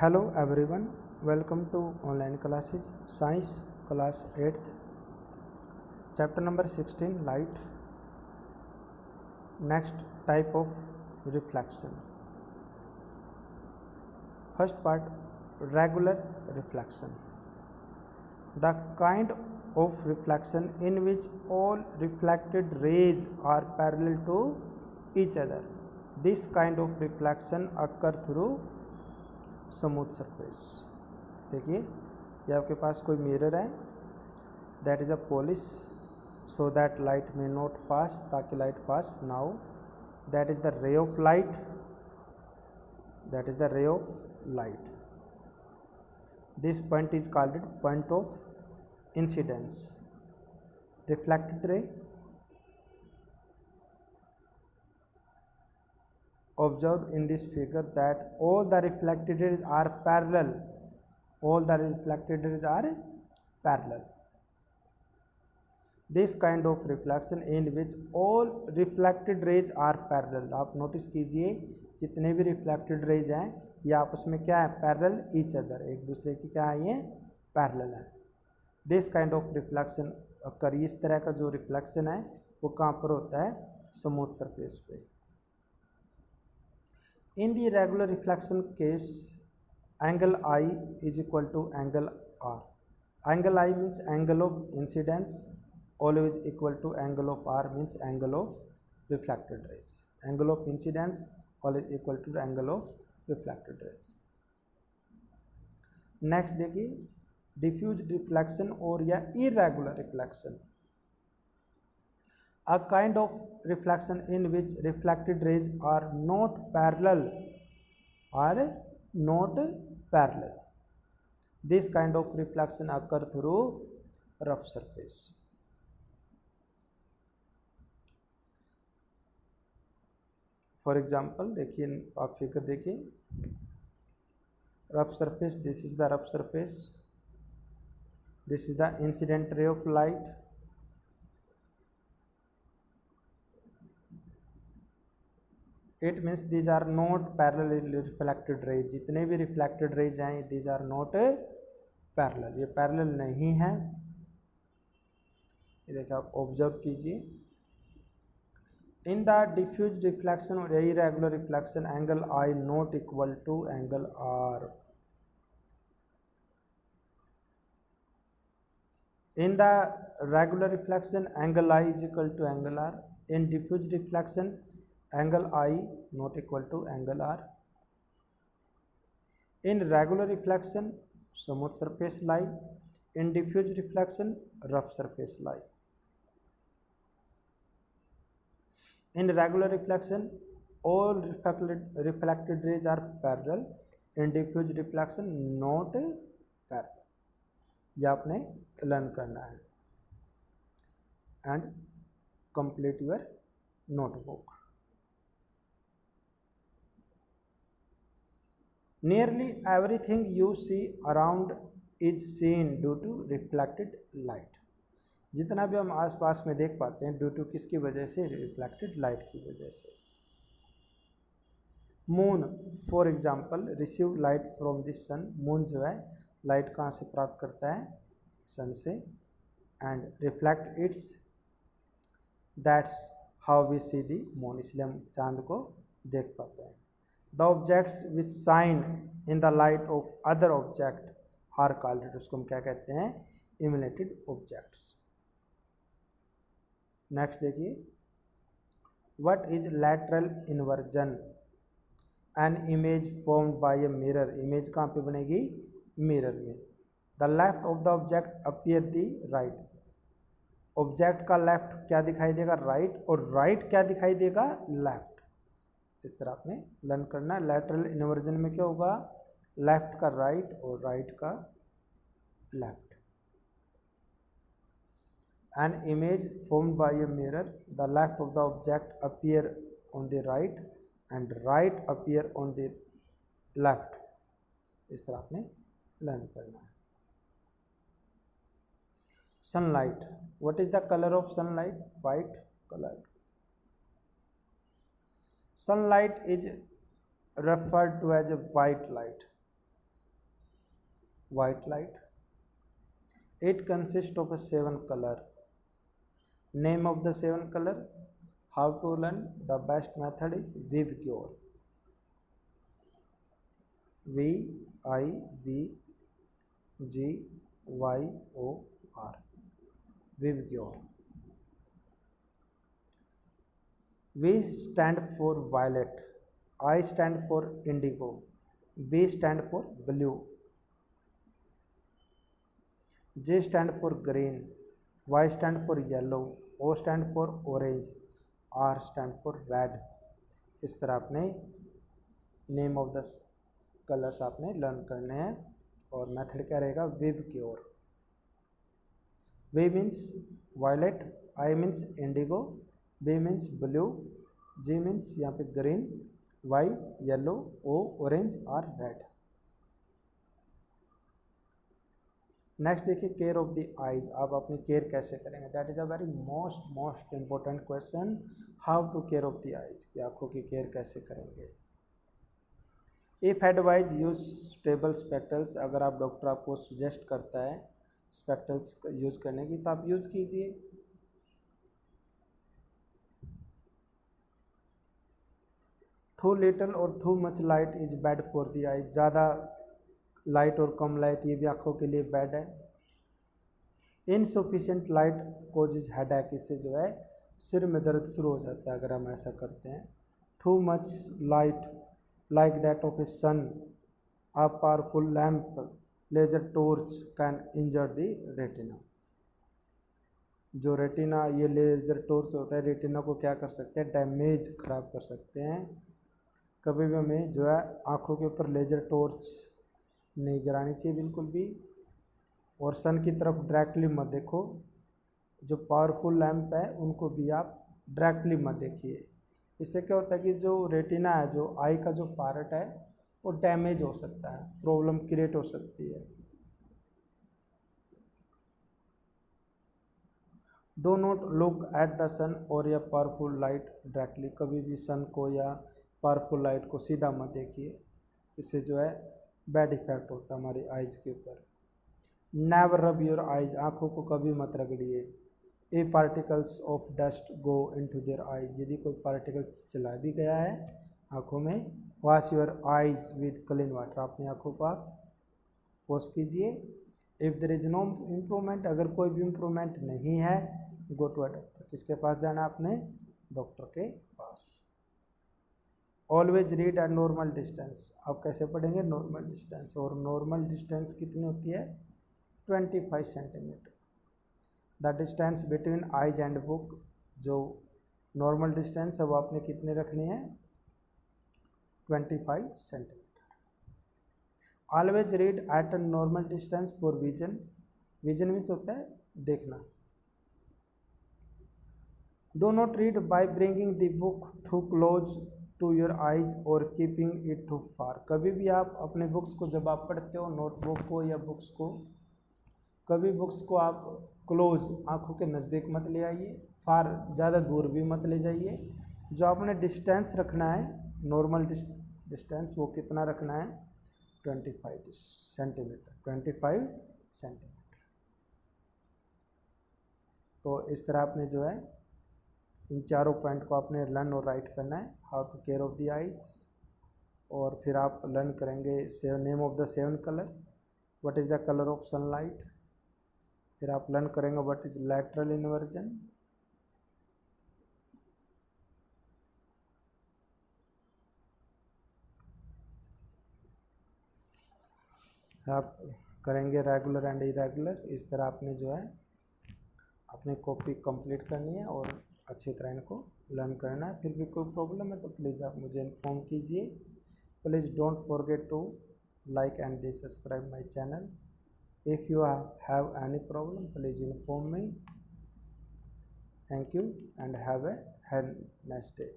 Hello everyone, welcome to online classes, science class 8th, chapter number 16, light. Next type of reflection. First part, regular reflection. The kind of reflection in which all reflected rays are parallel to each other. This kind of reflection occur through smooth surface. देखिए ये आपके पास कोई mirror है, that is a polish so that light में not pass, ताकि light pass now. That is the ray of light, that is the ray of light. This point is called point of incidence. Reflected ray, observe in this figure that all the reflected rays are parallel. All the reflected rays are parallel. This kind of reflection in which all reflected rays are parallel. आप notice कीजिए जितने भी reflected rays हैं ये आपस में क्या है, parallel each other, एक दूसरे की क्या है, ये parallel है. This kind of reflection करिए, इस तरह का जो reflection है वो कहाँ पर होता है, smooth surface पे. In the regular reflection case, angle I is equal to angle R. Angle I means angle of incidence, always equal to angle of R means angle of reflected rays. Angle of incidence always equal to the angle of reflected rays. Next देखिए, diffuse reflection और या irregular reflection. A kind of reflection in which reflected rays are not parallel. This kind of reflection occur through rough surface. For example, देखिए आप figure देखिए, rough surface, this is the rough surface, this is the incident ray of light. It means these are not parallel reflected rays. जितने भी reflected rays हैं these are not parallel, ये parallel नहीं है. ये देखिए आप ऑब्जर्व कीजिए. In the diffuse reflection or irregular reflection, angle I not equal to angle R. In the regular reflection, angle I is equal to angle R. In diffuse reflection, angle I not equal to angle R. In regular reflection, smooth surface lie. In diffuse reflection, rough surface lie. In regular reflection, all reflected rays are parallel. In diffuse reflection, not parallel. ये आपने learn करना है. And complete your notebook. Nearly everything you see around is seen due to reflected light. जितना भी हम आसपास में देख पाते हैं ड्यू टू किसकी वजह से, रिफ्लेक्टेड लाइट की वजह से. Moon for example receive light from the sun. Moon जो है लाइट कहाँ से प्राप्त करता है, सन से, and reflect its, that's how we see the moon, इसलिए हम चांद को देख पाते हैं. The objects which shine in the light of other object are called, उसको हम क्या कहते हैं, emulated objects. Next देखिए, what is lateral inversion? An image formed by a mirror. Image कहाँ पे बनेगी, mirror में. The left of the object appear the right. Object का लेफ्ट क्या दिखाई देगा, राइट, और राइट क्या दिखाई देगा, लेफ्ट. इस तरह आपने लर्न करना है. लैटरल इन्वर्जन में क्या होगा, लेफ्ट का राइट और राइट का left. An image formed by a mirror, the left of the object appear on the right and right appear on the left. इस तरह आपने लर्न करना है. Sunlight, what is the colour of sunlight, white colour. Sunlight is referred to as a white light. white light. It consists of a 7 color. Name of the 7 color. How to learn? The best method is VibGyor. VIBGYOR. VibGyor. V stand for violet. I stand for indigo. B stand for blue. J stand for green. Y stand for yellow. O stand for orange. R stand for red. इस तरह आपने name of the colours आपने learn करने हैं और method क्या रहेगा? VibGyor. V means violet, I means indigo, B means blue, G means यहाँ पे green, Y yellow, O orange और रेड. नेक्स्ट देखिए केयर ऑफ द आइज. आप अपनी केयर कैसे करेंगे? That is a very most important question. How to care of the eyes, कि आंखों की केयर कैसे करेंगे? If advise use stable spectacles. अगर आप डॉक्टर आपको सजेस्ट करता है स्पेक्टल्स यूज करने की तो आप यूज कीजिए. टू लिटल और too much light is bad for the eye. ज़्यादा लाइट और कम लाइट ये भी आँखों के लिए बैड है. Insufficient light causes headache. इससे जो है सिर में दर्द शुरू हो जाता है अगर हम ऐसा करते हैं. Too much light like that of a sun, a powerful lamp, laser torch can injure the retina. जो रेटिना, ये लेजर टॉर्च होता है, रेटिना को क्या कर सकते हैं? डैमेज, खराब कर सकते हैं. कभी भी हमें जो है आँखों के ऊपर लेजर टॉर्च नहीं गिरानी चाहिए बिल्कुल भी. और सन की तरफ डायरेक्टली मत देखो. जो पावरफुल लैंप है उनको भी आप डायरेक्टली मत देखिए. इससे क्या होता है कि जो रेटिना है, जो आई का जो पार्ट है, वो डैमेज हो सकता है, प्रॉब्लम क्रिएट हो सकती है. Do not look at the sun और या पावरफुल लाइट डायरेक्टली. कभी भी सन को या पावरफुल लाइट को सीधा मत देखिए. इससे जो है बैड इफेक्ट होता है हमारी आइज के ऊपर. Never rub your eyes. आँखों को कभी मत रगड़िए. A particles of dust go into their eyes. यदि कोई पार्टिकल चला भी गया है आँखों में, wash your eyes with clean water. अपनी आँखों को आप वॉश कीजिए. If there is no improvement. अगर कोई भी इम्प्रूवमेंट नहीं है, गो टू अ डॉक्टर. किसके पास जाना है? अपने डॉक्टर के पास. Always read at normal distance. आप कैसे पढ़ेंगे? Normal distance. और नॉर्मल डिस्टेंस कितनी होती है? 25 centimetre. The distance between eyes and book. जो नॉर्मल डिस्टेंस है वो आपने कितने रखनी है? 25 centimetre. Always read at a normal distance for vision. Vision means होता है देखना. Do not read by bringing the book too close to your eyes और कीपिंग इट टू फार. कभी भी आप अपने बुक्स को, जब आप पढ़ते हो नोटबुक को या बुक्स को, कभी बुक्स को आप क्लोज, आँखों के नज़दीक मत ले आइए. फार, ज़्यादा दूर भी मत ले जाइए. जो आपने डिस्टेंस रखना है, नॉर्मल डिस्टेंस, वो कितना रखना है? 25 सेंटीमीटर. 25 सेंटीमीटर. तो इस तरह आपने जो है इन चारों पॉइंट को आपने लर्न और राइट करना है. How to care of the eyes. और फिर आप लर्न करेंगे name of the 7 colour. What is the colour of sunlight. फिर आप लर्न करेंगे व्हाट इज लैटरल इन्वर्जन. आप करेंगे रेगुलर एंड इरेगुलर. इस तरह आपने जो है अपनी कॉपी कंप्लीट करनी है और अच्छी तरह इनको लर्न करना है. फिर भी कोई प्रॉब्लम है तो प्लीज़ आप मुझे इन्फॉर्म कीजिए. Please don't forget to like and subscribe my channel. If you have any problem, please inform me. Thank you and have a nice day.